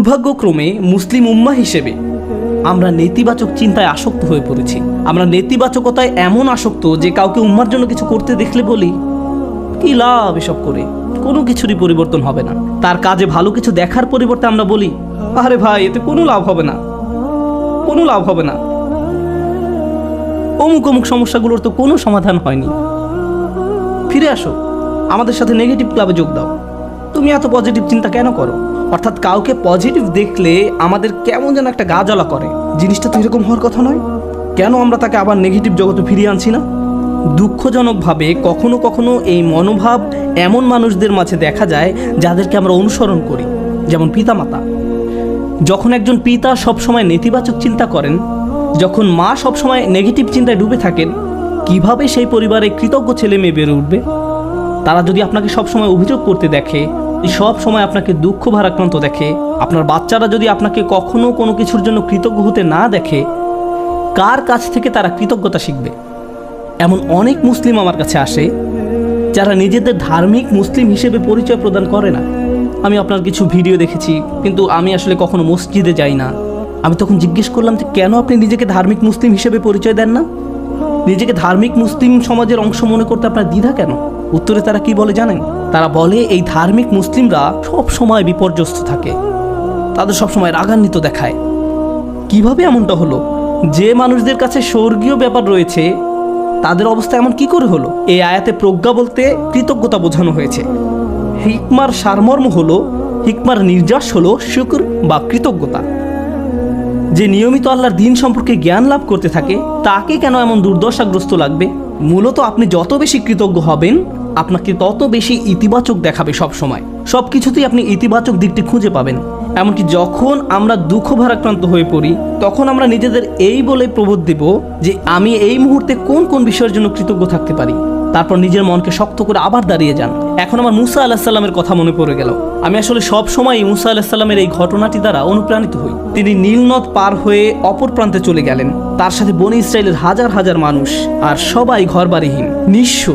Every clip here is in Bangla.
দুর্ভাগ্যক্রমে মুসলিম উম্মাহ হিসেবে আমরা নেতিবাচক চিন্তায় আসক্ত হয়ে পড়েছি। আমরা নেতিবাচকতায় এমন আসক্ত যে কাউকে উম্মার জন্য কিছু করতে দেখলে বলি, কি লাভ এসব করে, কোনো কিছুরই পরিবর্তন হবে না। তার কাজে ভালো কিছু দেখার পরিবর্তে আমরা বলি, আরে ভাই এতে কোনো লাভ হবে না, কোনো লাভ হবে না, অমুক অমুক সমস্যাগুলোর তো কোনো সমাধান হয়নি। ফিরে আসো, আমাদের সাথে নেগেটিভ ক্লাবে যোগ দাও। তুমি এত পজিটিভ চিন্তা কেন করো? অর্থাৎ কাউকে পজিটিভ দেখলে আমাদের কেমন যেন একটা গা জ্বালা করে। জিনিসটা তো এরকম হওয়ার কথা নয়। কেন আমরা তাকে আবার নেগেটিভ জগতে ফিরিয়ে আনছি না? দুঃখজনকভাবে কখনো কখনো এই মনোভাব এমন মানুষদের মাঝে দেখা যায় যাদেরকে আমরা অনুসরণ করি, যেমন পিতামাতা। যখন একজন পিতা সবসময় নেতিবাচক চিন্তা করেন, যখন মা সবসময় নেগেটিভ চিন্তায় ডুবে থাকেন, কিভাবে সেই পরিবারে কৃতজ্ঞ ছেলে মেয়ে বেড়ে উঠবে? তারা যদি আপনাকে সবসময় অভিযোগ করতে দেখে, সব সময় আপনাকে দুঃখ ভারাক্রান্ত দেখে, আপনার বাচ্চারা যদি আপনাকে কখনো কোনো কিছুর জন্য কৃতজ্ঞ হতে না দেখে, কার কাছ থেকে তারা কৃতজ্ঞতা শিখবে? এমন অনেক মুসলিম আমার কাছে আসে যারা নিজেদের ধার্মিক মুসলিম হিসেবে পরিচয় প্রদান করে না। আমি আপনার কিছু ভিডিও দেখেছি, কিন্তু আমি আসলে কখনো মসজিদে যাই না। আমি তখন জিজ্ঞেস করলাম যে কেন আপনি নিজেকে ধার্মিক মুসলিম হিসেবে পরিচয় দেন না? নিজেকে ধার্মিক মুসলিম সমাজের অংশ মনে করতে আপনার দ্বিধা কেন? উত্তরে তারা কি বলে জানেন? তারা বলে এই ধার্মিক মুসলিমরা সব সময় বিপর্যস্ত থাকে, তাদের সবসময় রাগান্বিত দেখায়। কিভাবে এমনটা হলো? যে মানুষদের কাছে স্বর্গীয় ব্যাপার রয়েছে তাদের অবস্থা এমন কি করে হলো? এই আয়াতে প্রজ্ঞা বলতে কৃতজ্ঞতা বোঝানো হয়েছে। হিকমার সারমর্ম হলো, হিকমার নির্যাস হলো শুকর বা কৃতজ্ঞতা। যে নিয়মিত আল্লাহর দিন সম্পর্কে জ্ঞান লাভ করতে থাকে তাকে কেন এমন দুর্দশাগ্রস্ত লাগবে? মূলত আপনি যত বেশি কৃতজ্ঞ হবেন, আপনাকে তত বেশি ইতিবাচক দেখাবে। সব সময় সব কিছুতেই আপনি ইতিবাচক দিকটি খুঁজে পাবেন। এমনকি যখন আমরা দুঃখ ভারাক্রান্ত হয়ে পড়ি, তখন আমরা নিজেদের এই বলে প্রবোধ দেব যে আমি এই মুহূর্তে কোন কোন বিষয়ের জন্য কৃতজ্ঞ থাকতে পারি। তারপর নিজের মনকে শক্ত করে আবার দাঁড়িয়ে যান। এখন আমার মুসা আলাইহিস সালামের কথা মনে পড়ে গেল। আমি আসলে সব সময় মুসা আলাইহিস সালামের এই ঘটনাটি দ্বারা অনুপ্রাণিত হই। তিনি নীল নদ পার হয়ে অপর প্রান্তে চলে গেলেন। তার সাথে বনী ইসরায়েলের হাজার হাজার মানুষ, আর সবাই ঘরবাড়িহীন, নিঃস্ব।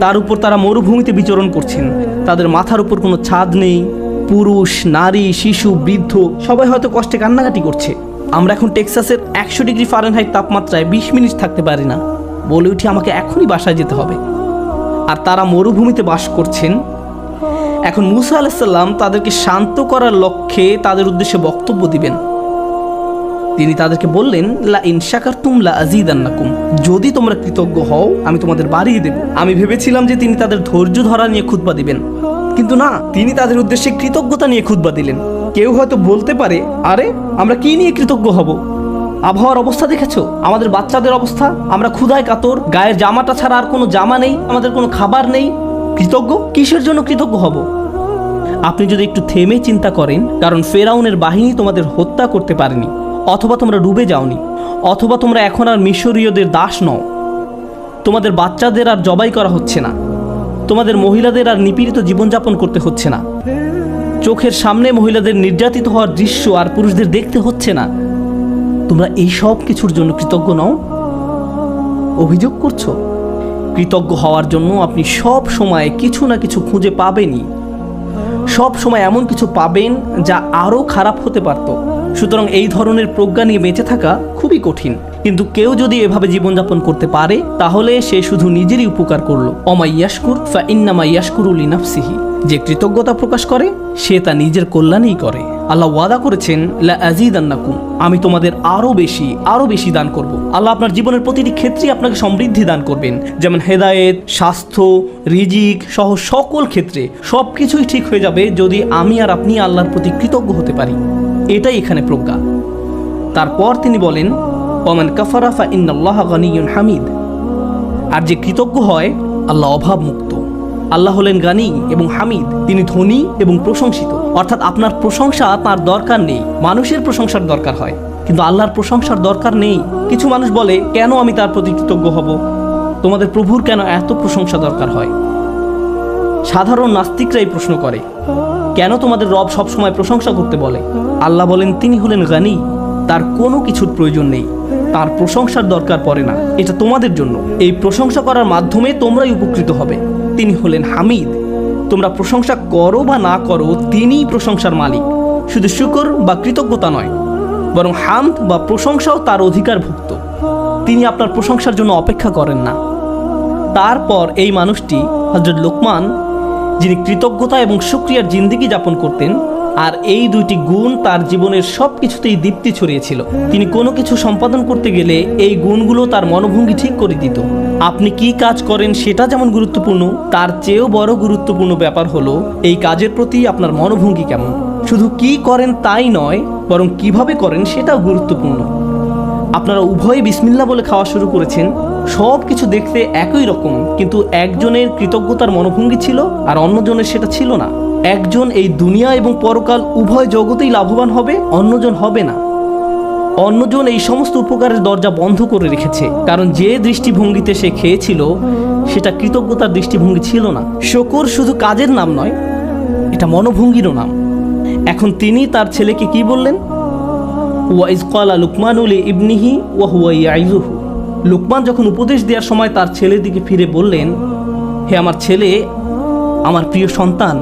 তার উপর তারা মরুভূমিতে বিচরণ করছেন। তাদের মাথার উপর কোনো ছাদ নেই। পুরুষ, নারী, শিশু, বৃদ্ধ সবাই হয়তো কষ্টে কান্নাকাটি করছে। আমরা এখন টেক্সাসের 100 ডিগ্রি ফারেনহাইট তাপমাত্রায় 20 মিনিট থাকতে পারি না। বলে উঠি আমাকে এখনই বাসায় যেতে হবে। আর তারা মরুভূমিতে বাস করছেন। এখন মুসা আলাইহিস সালাম তাদেরকে শান্ত করার লক্ষ্যে তাদের উদ্দেশ্যে বক্তব্য দিবেন। তিনি তাদেরকে বললেন, লা ইন শাকারতুম লা আযীদান্নাকুম, যদি তোমরা কৃতজ্ঞ হও আমি তোমাদের বাড়িয়ে দেব। আমি ভেবেছিলাম যে তিনি তাদের ধৈর্য ধরা নিয়ে খুতবা দিবেন, কিন্তু না, তিনি তাদের উদ্দেশ্যে কৃতজ্ঞতা নিয়ে খুতবা দিলেন। কেউ হয়তো বলতে পারে, আরে আমরা কি নিয়ে কৃতজ্ঞ হব? আবহাওয়ার অবস্থা দেখেছো, আমাদের বাচ্চাদের অবস্থা, আমরা ক্ষুধায় কাতর, গায়ের জামাটা ছাড়া আর কোনো জামা নেই, আমাদের কোনো খাবার নেই। কৃতজ্ঞ কিসের জন্য কৃতজ্ঞ হব? আপনি যদি একটু থেমে চিন্তা করেন, কারণ ফেরাউনের বাহিনী তোমাদের হত্যা করতে পারেনি, অথবা তোমরা ডুবে যাওনি, অথবা তোমরা এখন আর মিশরীয়দের দাস নও, তোমাদের বাচ্চাদের আর জবাই করা হচ্ছে না, তোমাদের মহিলাদের আর নিপীড়িত জীবনযাপন করতে হচ্ছে না, চোখের সামনে মহিলাদের নির্যাতিত হওয়ার দৃশ্য আর পুরুষদের দেখতে হচ্ছে না, তোমরা এই সব কিছুর জন্য কৃতজ্ঞ নও? অভিযোগ করছো? কৃতজ্ঞ হওয়ার জন্য আপনি সব সময় কিছু না কিছু খুঁজে পাবেনই। সব সময় এমন কিছু পাবেন যা আরও খারাপ হতে পারত। সুতরাং এই ধরনের প্রজ্ঞা নিয়ে বেঁচে থাকা খুবই কঠিন। কিন্তু কেউ যদি এভাবে জীবনযাপন করতে পারে, তাহলে সে শুধু নিজেরই উপকার করলো। ওমা ইয়াশকুর ফা ইন্নামা ইয়াশকুরু লিনাফসিহি, যে কৃতজ্ঞতা প্রকাশ করে সে তা নিজের কল্যাণেই করে। আল্লাহ ওয়াদা করেছেন, লা আযীদান্নাকুম, আমি তোমাদের আরো বেশি দান করব। আল্লাহ আপনার জীবনের প্রতিটি ক্ষেত্রে আপনাকে সমৃদ্ধি দান করবেন, যেমন হেদায়েত, স্বাস্থ্য, রিজিক সহ সকল ক্ষেত্রে সবকিছুই ঠিক হয়ে যাবে যদি আমি আর আপনি আল্লাহর প্রতি কৃতজ্ঞ হতে পারি। এটাই এখানে প্রজ্ঞা। তারপর তিনি বলেন, ওমান কাফারা ফা ইন্নাল্লাহা গানিয়্যুন হামিদ, আর যে কৃতজ্ঞ হয় আল্লাহ অভাব মুক্ত। আল্লাহ হলেন গানি এবং হামিদ, তিনি ধনী এবং প্রশংসিত। অর্থাৎ আপনার প্রশংসা তার দরকার নেই। মানুষের প্রশংসার দরকার হয়, কিন্তু আল্লাহর প্রশংসার দরকার নেই। কিছু মানুষ বলে, কেন আমি তার প্রতি কৃতজ্ঞ হব? তোমাদের প্রভুর কেন এত প্রশংসা দরকার হয়? সাধারণ নাস্তিকরাই প্রশ্ন করে, কেন তোমাদের রব সবসময় প্রশংসা করতে বলে? আল্লাহ বলেন, তিনি হলেন গানি, তার কোনো কিছুর প্রয়োজন নেই, তার প্রশংসার দরকার পড়ে না। এটা তোমাদের জন্য। এই প্রশংসা করার মাধ্যমে তোমরাই উপকৃত হবে। তিনি হলেন হামিদ, তোমরা প্রশংসা করো বা না করো, তিনিই প্রশংসার মালিক। শুধু শুকর বা কৃতজ্ঞতা নয়, বরং হামদ বা প্রশংসাও তার অধিকারভুক্ত। তিনি আপনার প্রশংসার জন্য অপেক্ষা করেন না। তারপর এই মানুষটি হযরত লোকমান, যিনি কৃতজ্ঞতা এবং শুকরিয়ার জিন্দেগি যাপন করতেন, আর এই দুইটি গুণ তার জীবনের সব কিছুতেই দীপ্তি ছড়িয়েছিল। তিনি কোনো কিছু সম্পাদন করতে গেলে এই গুণগুলো তার মনোভঙ্গি ঠিক করে দিত। আপনি কি কাজ করেন সেটা যেমন গুরুত্বপূর্ণ, তার চেয়েও বড় গুরুত্বপূর্ণ ব্যাপার হলো এই কাজের প্রতি আপনার মনোভঙ্গি কেমন। শুধু কি করেন তাই নয়, বরং কিভাবে করেন সেটাও গুরুত্বপূর্ণ। আপনারা উভয়ে বিসমিল্লাহ বলে খাওয়া শুরু করেছেন, সব কিছু দেখতে একই রকম, কিন্তু একজনের কৃতজ্ঞতার মনোভঙ্গি ছিল আর অন্যজনের সেটা ছিল না। একজন এই দুনিয়া এবং পরকাল উভয় জগতেই লাভবান হবে, অন্যজন হবে না। অন্যজন এই সমস্ত উপকারের দরজা বন্ধ করে রেখেছে, কারণ যে দৃষ্টিভঙ্গিতে সে খেয়েছিল সেটা কৃতজ্ঞতার দৃষ্টিভঙ্গি ছিল না। শুকর শুধু কাজের নাম নয়, এটা মনোভঙ্গিরও নাম। এখন তিনি তার ছেলেকে কি বললেন? ওয়াইজ ক্বালা লুকমানু লিইবনিহি ওয়া হুয়া ইয়াইযুহু। লুকমান যখন উপদেশ দেওয়ার সময় তার ছেলের দিকে ফিরে বললেন, হে আমার ছেলে, আমার প্রিয় সন্তান,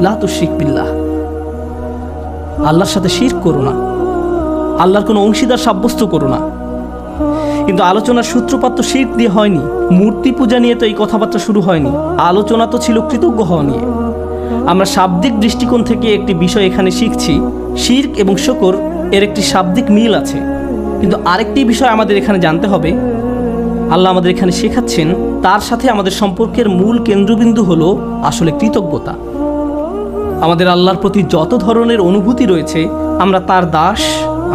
লা তুশরিক বিল্লাহ, আল্লাহর সাথে শিরক করো না, আল্লাহর কোনো অংশীদার সাব্যস্ত করো না। কিন্তু আলোচনার সূত্রপাত তো শিরক দিয়ে হয়নি, মূর্তি পূজা নিয়ে তো এই কথাবার্তা শুরু হয়নি। আলোচনা তো ছিল কৃতজ্ঞ হওয়া নিয়ে। আমরা শাব্দিক দৃষ্টিকোণ থেকে একটি বিষয় এখানে শিখছি, শিরক এবং শুকর এর একটি শাব্দিক মিল আছে। কিন্তু আরেকটি বিষয় আমাদের এখানে জানতে হবে, আল্লাহ আমাদের এখানে শেখাচ্ছেন তার সাথে আমাদের সম্পর্কের মূল কেন্দ্রবিন্দু হলো আসলে কৃতজ্ঞতা। আমাদের আল্লাহর প্রতি যত ধরনের অনুভূতি রয়েছে, আমরা তার দাস,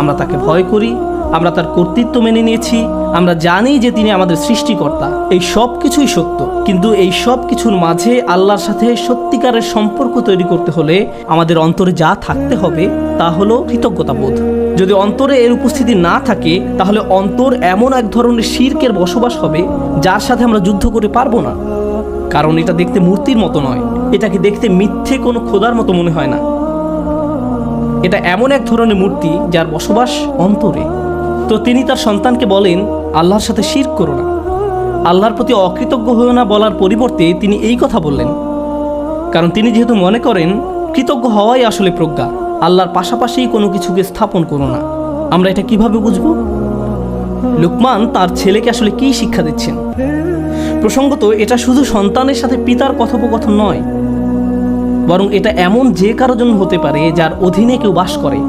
আমরা তাকে ভয় করি, আমরা তার কর্তৃত্ব মেনে নিয়েছি, আমরা জানি যে তিনি আমাদের সৃষ্টিকর্তা, এই সব কিছুই সত্য। কিন্তু এই সব কিছুর মাঝে আল্লাহর সাথে সত্যিকারের সম্পর্ক তৈরি করতে হলে আমাদের অন্তরে যা থাকতে হবে তা হলো কৃতজ্ঞতাবোধ। যদি অন্তরে এর উপস্থিতি না থাকে, তাহলে অন্তর এমন এক ধরনের শিরকের বসবাস হবে যার সাথে আমরা যুদ্ধ করে পারবো না। কারণ এটা দেখতে মূর্তির মতো নয়, এটাকে দেখতে মিথ্যে কোনো খোদার মতো মনে হয় না। এটা এমন এক ধরনের মূর্তি যার বসবাস অন্তরে। তো তিনি তার সন্তানকে বলেন, আল্লাহর সাথে শিরক করো না, আল্লাহর প্রতি অকৃতজ্ঞ হয়েও না বলার পরিবর্তে তিনি এই কথা বললেন, কারণ তিনি যেহেতু মনে করেন কৃতজ্ঞ হওয়াই আসলে প্রজ্ঞা, আল্লাহর পাশাপাশি কোনো কিছুকে স্থাপন করো না। আমরা এটা কিভাবে বুঝব? লুকমান তার ছেলেকে আসলে কি শিক্ষা দিচ্ছেন? প্রসঙ্গত এটা শুধু সন্তানের সাথে পিতার কথোপকথন নয়, বরং এটা এমন যে কারো জন্য হতে পারে যার অধীনে কেউ বাস করে।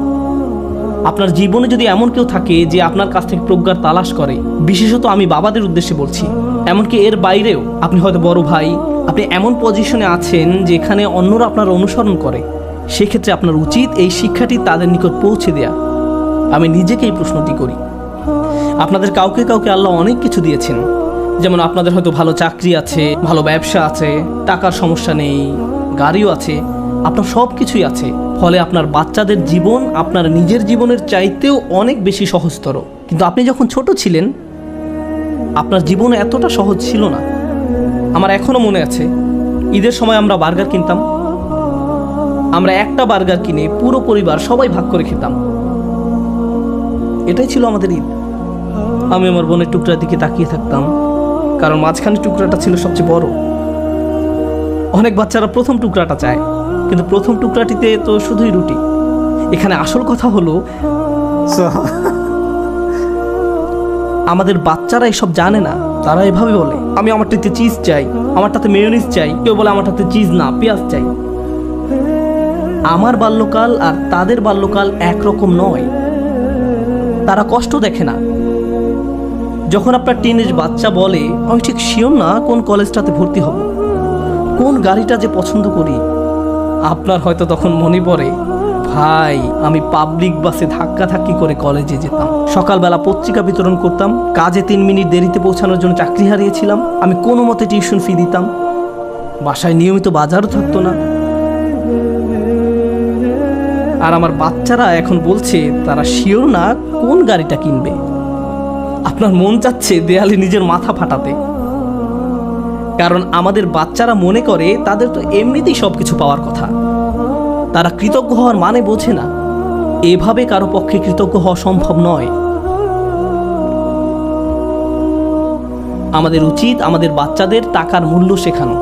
আপনার জীবনে যদি এমন কেউ থাকে যে আপনার কাছ থেকে প্রজ্ঞার তালাশ করে, বিশেষত আমি বাবাদের উদ্দেশ্যে বলছি, এমনকি এর বাইরেও আপনি হয়তো বড় ভাই, আপনি এমন পজিশনে আছেন যেখানে অন্যরা আপনার অনুসরণ করে, সেক্ষেত্রে আপনার উচিত এই শিক্ষাটি তাদের নিকট পৌঁছে দেয়া। আমি নিজেকে এই প্রশ্নটি করি। আপনাদের কাউকে কাউকে আল্লাহ অনেক কিছু দিয়েছেন, যেমন আপনাদের হয়তো ভালো চাকরি আছে, ভালো ব্যবসা আছে, টাকার সমস্যা নেই, গাড়িও আছে, আপনার সব কিছুই আছে। ফলে আপনার বাচ্চাদের জীবন আপনার নিজের জীবনের চাইতেও অনেক বেশি সহজতর। কিন্তু আপনি যখন ছোট ছিলেন, আপনার জীবন এতটা সহজ ছিল না। আমার এখনও মনে আছে, ঈদের সময় আমরা বার্গার কিনতাম। আমরা একটা বার্গার কিনে পুরো পরিবার সবাই ভাগ করে খেতাম। এটাই ছিল আমাদের ঈদ। আমি আমার বোনের টুকরার দিকে তাকিয়ে থাকতাম, কারণ মাঝখানের টুকরাটা ছিল সবচেয়ে বড়। অনেক বাচ্চারা প্রথম টুকরাটা চায়, কিন্তু প্রথম টুকরাটিতে তো শুধুই রুটি। এখানে আসল কথা হলো আমাদের বাচ্চারা এসব জানে না। তারা এভাবে বলে, আমি আমারটাতে চিজ চাই, আমারটাতে মেয়োনিজ চাই, কেউ বলে আমারটাতে চিজ না পেঁয়াজ চাই। আমার বাল্যকাল আর তাদের বাল্যকাল একরকম নয়। তারা কষ্ট দেখে না। যখন আপনার টিনেজ বাচ্চা বলে, আমি ঠিক শিওর না কোন কলেজটাতে ভর্তি হব, কোন গাড়িটা যে পছন্দ করি, আপনার হয়তো তখন মনে পড়ে, ভাই আমি পাবলিক বাসে ধাক্কাধাক্কি করে কলেজে যেতাম, সকালবেলা পত্রিকা বিতরণ করতাম, কাজে 3 মিনিট দেরিতে পৌঁছানোর জন্য চাকরি হারিয়েছিলাম, আমি কোনো মতে টিউশন ফি দিতাম, বাসায় নিয়মিত বাজারও থাকতো না। আর আমার বাচ্চারা এখন বলছে তারা শিওর না কোন গাড়িটা কিনবে। আপনার মন চাচ্ছে দেয়ালে নিজের মাথা ফাটাতে, কারণ আমাদের বাচ্চারা মনে করে তাদের তো এমনিতেই সব কিছু পাওয়ার কথা। তারা কৃতজ্ঞ হওয়ার মানে বোঝে না। এভাবে কারো পক্ষে কৃতজ্ঞ হওয়া সম্ভব নয়। আমাদের উচিত আমাদের বাচ্চাদের টাকার মূল্য শেখানো,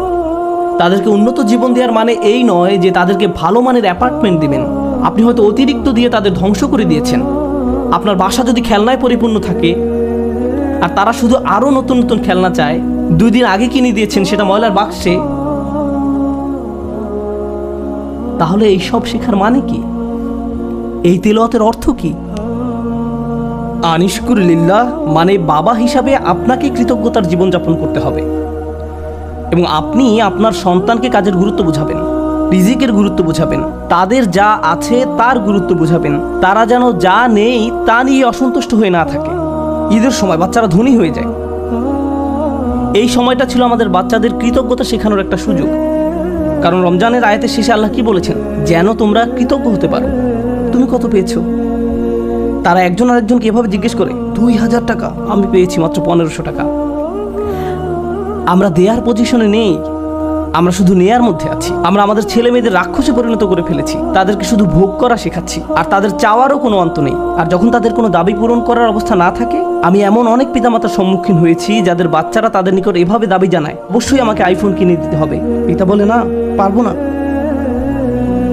তাদেরকে উন্নত জীবন দেওয়ার মানে এই নয় যে তাদেরকে ভালো মানের অ্যাপার্টমেন্ট দিবেন। আপনি হয়তো অতিরিক্ত দিয়ে তাদের ধ্বংস করে দিয়েছেন। আপনার বাসা যদি খেলনায় পরিপূর্ণ থাকে আর তারা শুধু আরও নতুন নতুন খেলনা চায়, 2 দিন আগে কিনে দিয়েছেন সেটা ময়লার বাক্সে, তাহলে এই সব শেখার মানে কি? এই তিলাওয়াতের অর্থ কি? আনিশকুর লিল্লাহ মানে বাবা হিসাবে আপনাকে কৃতজ্ঞতার জীবনযাপন করতে হবে এবং আপনি আপনার সন্তানকে কাজের গুরুত্ব বোঝাবেন, রিজিকের গুরুত্ব বোঝাবেন, তাদের যা আছে তার গুরুত্ব বোঝাবেন। তারা যেন যা নেই তা নিয়ে অসন্তুষ্ট হয়ে না থাকে। ঈদের সময় বাচ্চারা ধনী হয়ে যায়। এই সময়টা ছিল আমাদের বাচ্চাদের কৃতজ্ঞতা শেখানোর একটা সুযোগ। কারণ রমজানের আয়াতের শেষে আল্লাহ কি বলেছেন? যেন তোমরা কৃতজ্ঞ হতে পারো। তুমি কত পেয়েছো? তারা একজন আরেকজনকে এভাবে জিজ্ঞেস করে, 2000 টাকা, আমি পেয়েছি মাত্র 1500 টাকা। আমরা দেয়ার পজিশনে নেই, আমরা শুধু নেয়ার মধ্যে আছি। আমরা আমাদের ছেলে মেয়েদের রাক্ষসে পরিণত করে ফেলেছি। তাদেরকে শুধু ভোগ করা শেখাচ্ছি, আর তাদের চাওয়ারও কোনো অন্ত নেই। আর যখন তাদের কোনো দাবি পূরণ করার অবস্থা না থাকে, আমি এমন অনেক পিতামাতার সম্মুখীন হয়েছি যাদের বাচ্চারা তাদের নিকট এভাবে দাবি জানায়, অবশ্যই আমাকে আইফোন কিনে দিতে হবে। পিতা বলে, না, পারবো না।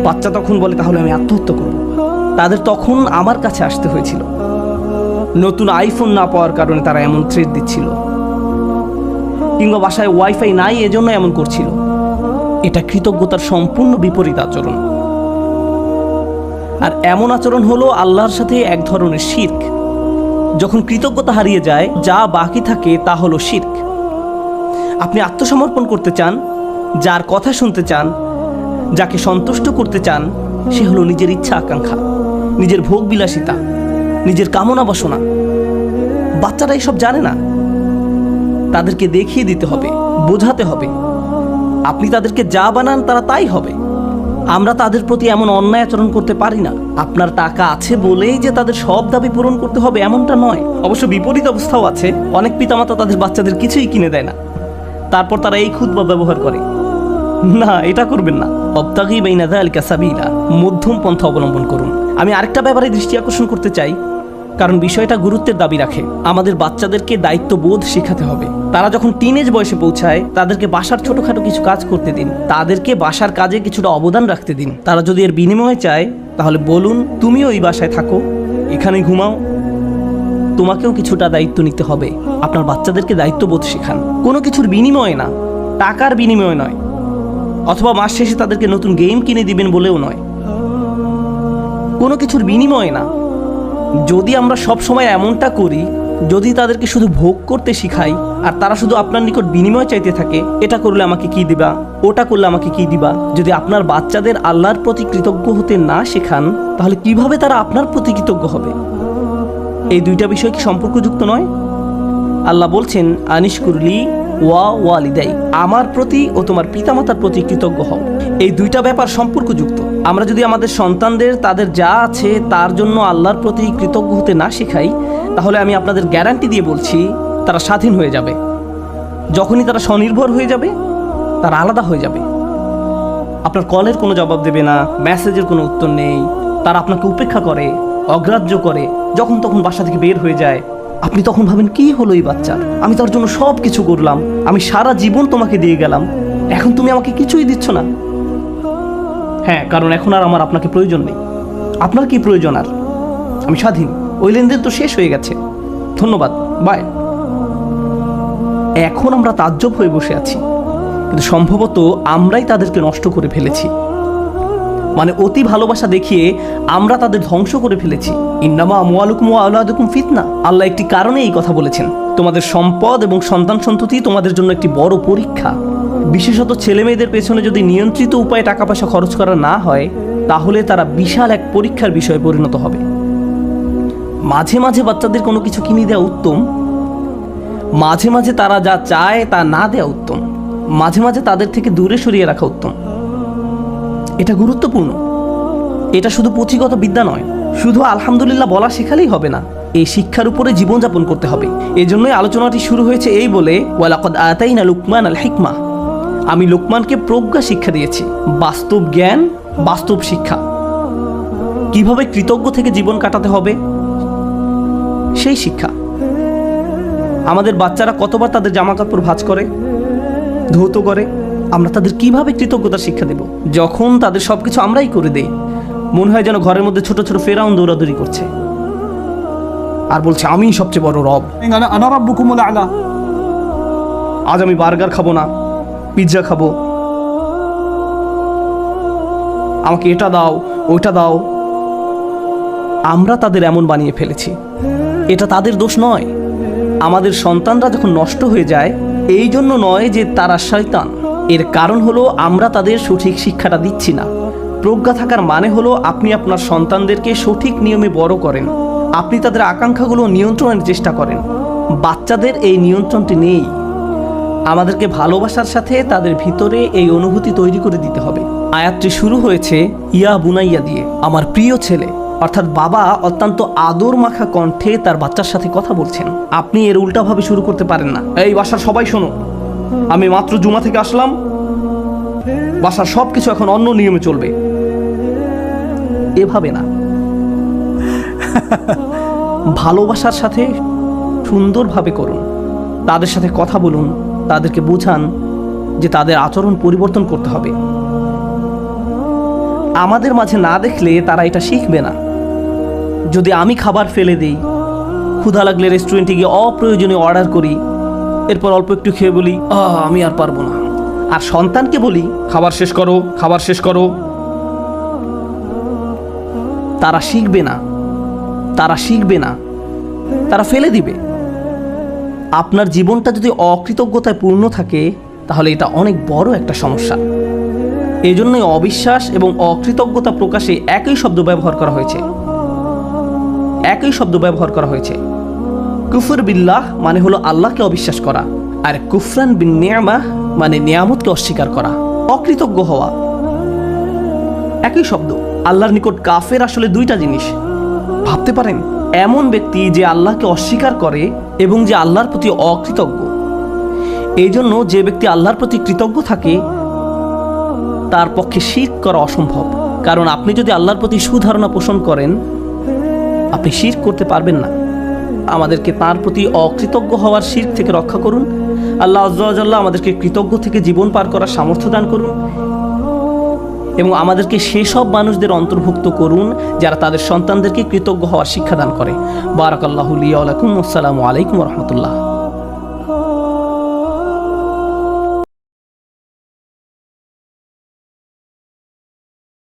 বাচ্চা তখন বলে, তাহলে আমি আত্মহত্যা করব। তাদের তখন আমার কাছে আসতে হয়েছিল। নতুন আইফোন না পাওয়ার কারণে তারা এমন থ্রেট দিচ্ছিল, কিংবা বাসায় ওয়াইফাই নাই এজন্য এমন করছিল। এটা কৃতজ্ঞতার সম্পূর্ণ বিপরীত আচরণ। আর এমন আচরণ হলো আল্লাহর সাথে এক ধরনের শিরক। যখন কৃতজ্ঞতা হারিয়ে যায়, যা বাকি থাকে তা হলো শিরক। আপনি আত্মসমর্পণ করতে চান, যার কথা শুনতে চান, যাকে সন্তুষ্ট করতে চান, সে হলো নিজের ইচ্ছা আকাঙ্ক্ষা, নিজের ভোগ বিলাসিতা, নিজের কামনা বাসনা। বাচ্চারা এসব জানে না। তাদেরকে দেখিয়ে দিতে হবে, বোঝাতে হবে। আপনি তাদেরকে যা বানান তারা তাই হবে। আমরা তাদের প্রতি এমন অন্যায় আচরণ করতে পারি না। আপনার টাকা আছে বলেই যে তাদের সব দাবি পূরণ করতে হবে এমনটা নয়। অবশ্য বিপরীত অবস্থাও আছে। অনেক পিতামাতা তাদের বাচ্চাদের কিছুই কিনে দেয় না, তারপর তারা এই খুতবা ব্যবহার করে। না, এটা করবেন না। অবতাগি বাইনা যালিকা সাবিলা, মধ্যম পন্থা অবলম্বন করুন। আমি আরেকটা ব্যাপারে দৃষ্টি আকর্ষণ করতে চাই, কারণ বিষয়টা গুরুত্বের দাবি রাখে। আমাদের বাচ্চাদেরকে দায়িত্ববোধ শেখাতে হবে। তারা যখন টিনেজ বয়সে পৌঁছায়, তাদেরকে বাসার ছোটখাটো কিছু কাজ করতে দিন। তাদেরকে বাসার কাজে কিছুটা অবদান রাখতে দিন। তারা যদি এর বিনিময়ে চায়, তাহলে বলুন, তুমিও এই বাসায় থাকো, এখানে ঘুমাও, তোমাকেও কিছুটা দায়িত্ব নিতে হবে। আপনার বাচ্চাদেরকে দায়িত্ববোধ শেখান, কোনো কিছুর বিনিময়ে না, টাকার বিনিময়ে নয়, অথবা মাস শেষে তাদেরকে নতুন গেম কিনে দিবেন বলেও নয়, কোনো কিছুর বিনিময়ে না। যদি আমরা সব সময় এমনটা করি, যদি তাদেরকে শুধু ভোগ করতে শিখাই আর তারা শুধু আপনার নিকট বিনিময় চাইতে থাকে, এটা করলে আমাকে কি দিবা, ওটা করলে আমাকে কি দিবা, যদি আপনার বাচ্চাদের আল্লাহর প্রতি কৃতজ্ঞ হতে না শেখান, তাহলে কিভাবে তারা আপনার প্রতি কৃতজ্ঞ হবে? এই দুইটা বিষয় কি সম্পর্কযুক্ত নয়? আল্লাহ বলছেন, আনিশকুরলি ওয়া ওয়ালিদাই, আমার প্রতি ও তোমার পিতামাতার প্রতি কৃতজ্ঞ হও। এই দুইটা ব্যাপার সম্পর্কযুক্ত। আমরা যদি আমাদের সন্তানদের তাদের যা আছে তার জন্য আল্লাহর প্রতি কৃতজ্ঞ হতে না শেখাই, তাহলে আমি আপনাদের গ্যারান্টি দিয়ে বলছি, তারা স্বাধীন হয়ে যাবে। যখনই তারা স্বনির্ভর হয়ে যাবে, তারা আলাদা হয়ে যাবে। আপনার কলের কোনো জবাব দেবে না, মেসেজের কোনো উত্তর নেই, তারা আপনাকে উপেক্ষা করে, অগ্রাহ্য করে, যখন তখন বাসা থেকে বের হয়ে যায়। আপনি তখন ভাবেন, কি হলো এই বাচ্চার? আমি তার জন্য সব কিছু করলাম, আমি সারা জীবন তোমাকে দিয়ে গেলাম, এখন তুমি আমাকে কিছুই দিচ্ছ না। হ্যাঁ, কারণ এখন আর আমার আপনাকে প্রয়োজন নেই। আপনার কি প্রয়োজন? আর আমি স্বাধীন, ওই লেনদেন তো শেষ হয়ে গেছে, ধন্যবাদ, বাই। এখন আমরা তাজ্জব হয়ে বসে আছি, কিন্তু সম্ভবত আমরাই তাদেরকে নষ্ট করে ফেলেছি। মানে অতি ভালোবাসা দেখিয়ে আমরা তাদের ধ্বংস করে ফেলেছি। ইন্নামা আমওয়ালুকুম ওয়া আওলাদুকুম ফিতনা, আল্লাহ একটি কারণে এই কথা বলেছেন। তোমাদের সম্পদ এবং সন্তান সন্ততি তোমাদের জন্য একটি বড় পরীক্ষা। বিশেষত ছেলে মেয়েদের পেছনে যদি নিয়ন্ত্রিত উপায়ে টাকা পয়সা খরচ করা না হয়, তাহলে তারা বিশাল এক পরীক্ষার বিষয়ে পরিণত হবে। মাঝে মাঝে বাচ্চাদের কোনো কিছু কিনে দেওয়া উত্তম, মাঝে মাঝে তারা যা চায় তা না দেওয়া উত্তম, মাঝে মাঝে তাদের থেকে দূরে সরিয়ে রাখা উত্তম। এটা গুরুত্বপূর্ণ। এটা শুধু পুঁথিগত বিদ্যা নয়, শুধু আলহামদুলিল্লাহ বলা শেখালেই হবে না, এই শিক্ষার উপরে জীবনযাপন করতে হবে। এই জন্যই আলোচনাটি শুরু হয়েছে এই বলে, ওয়ালাকাদ আতাইনা লুকমান আল হিকমা, আমি লোকমানকে প্রজ্ঞা শিক্ষা দিয়েছি, বাস্তব জ্ঞান, বাস্তব শিক্ষা। কিভাবে কৃতজ্ঞ থেকে জীবন কাটাতে হবে সেই শিক্ষা। আমাদের বাচ্চারা কতবার তাদের জামা কাপড় ভাঁজ করে, ধৌত করে, আমরা তাদের কিভাবে কৃতজ্ঞতার শিক্ষা দেব যখন তাদের সব কিছু আমরাই করে দেই? মনে হয় যেন ঘরের মধ্যে ছোট ছোট ফেরাউন দৌড়াদৌড়ি করছে আর বলছে আমি সবচেয়ে বড় রব। আনা রাব্বুকুমুল আ'লা। আজ আমি বার্গার খাবো না, পিৎজা খাবো, আমাকে এটা দাও ওইটা দাও। আমরা তাদের এমন বানিয়ে ফেলেছি। এটা তাদের দোষ নয়। আমাদের সন্তানরা যখন নষ্ট হয়ে যায়, এই জন্য নয় যে তারা শয়তান, এর কারণ হলো আমরা তাদের সঠিক শিক্ষাটা দিচ্ছি না। প্রজ্ঞা থাকার মানে হলো আপনি আপনার সন্তানদেরকে সঠিক নিয়মে বড় করেন, আপনি তাদের আকাঙ্ক্ষাগুলো নিয়ন্ত্রণের চেষ্টা করেন। বাচ্চাদের এই নিয়ন্ত্রণটি নেই। আমাদেরকে ভালোবাসার সাথে তাদের ভিতরে এই অনুভূতি তৈরি করে দিতে হবে। আয়াতটি শুরু হয়েছে ইয়া বুনাইয়া দিয়ে, আমার প্রিয় ছেলে, অর্থাৎ বাবা অত্যন্ত আদর মাখা কণ্ঠে তার বাচ্চার সাথে কথা বলছেন। আপনি এর উল্টাভাবে শুরু করতে পারেন না। এই বাসার সবাই শোনো, আমি মাত্র জুমা থেকে আসলাম, বাসার সব কিছু এখন অন্য নিয়মে চলবে। এভাবে না। ভালোবাসার সাথে সুন্দরভাবে করুন, তাদের সাথে কথা বলুন, তাদেরকে বুঝান যে তাদের আচরণ পরিবর্তন করতে হবে। আমাদের মাঝে না দেখলে তারা এটা শিখবে না। যদি আমি খাবার ফেলে দিই, ক্ষুধা লাগলে রেস্টুরেন্টে গিয়ে অপ্রয়োজনীয় অর্ডার করি, এরপর অল্প একটু খেয়ে বলি আমি আর পারবো না, আর সন্তানকে বলি খাবার শেষ করো, খাবার শেষ করো, তারা শিখবে না, তারা শিখবে না, তারা ফেলে দিবে। আপনার জীবনটা যদি অকৃতজ্ঞতায় পূর্ণ থাকে, তাহলে এটা অনেক বড় একটা সমস্যা। এই জন্যই অবিশ্বাস এবং অকৃতজ্ঞতা প্রকাশে একই শব্দ ব্যবহার করা হয়েছে। একই শব্দ ব্যবহার করা হয়েছে। কুফর বিল্লাহ মানে হলো আল্লাহকে অবিশ্বাস করা, আর কুফরান বিন নিয়ামাহ মানে নিয়ামতকে অস্বীকার করা, অকৃতজ্ঞ হওয়া। একই শব্দ। আল্লাহর নিকট কাফের আসলে দুইটা জিনিস। ভাবতে পারেন, এমন ব্যক্তি যে আল্লাহকে অস্বীকার করে এবং যে আল্লাহর প্রতি অকৃতজ্ঞ। এই জন্য যে ব্যক্তি আল্লাহর প্রতি কৃতজ্ঞ থাকে, তার পক্ষে শিরক করা অসম্ভব। কারণ আপনি যদি আল্লাহর প্রতি সুধারণা পোষণ করেন, আপনি শিরক করতে পারবেন না। আমাদেরকে তার প্রতি অকৃতজ্ঞ হওয়ার শিরক থেকে রক্ষা করুন। আল্লাহ আযজা ওয়া জাল্লা আমাদেরকে কৃতজ্ঞ থেকে জীবন পার করার সামর্থ্য দান করুন, এবং আমাদেরকে সেসব মানুষদের অন্তর্ভুক্ত করুন যারা তাদের সন্তানদেরকে কৃতজ্ঞ হওয়ার শিক্ষা দান করে। বারাকাল্লাহু লি ওয়া লাকুম। আসসালামু আলাইকুম ওয়া রাহমাতুল্লাহ।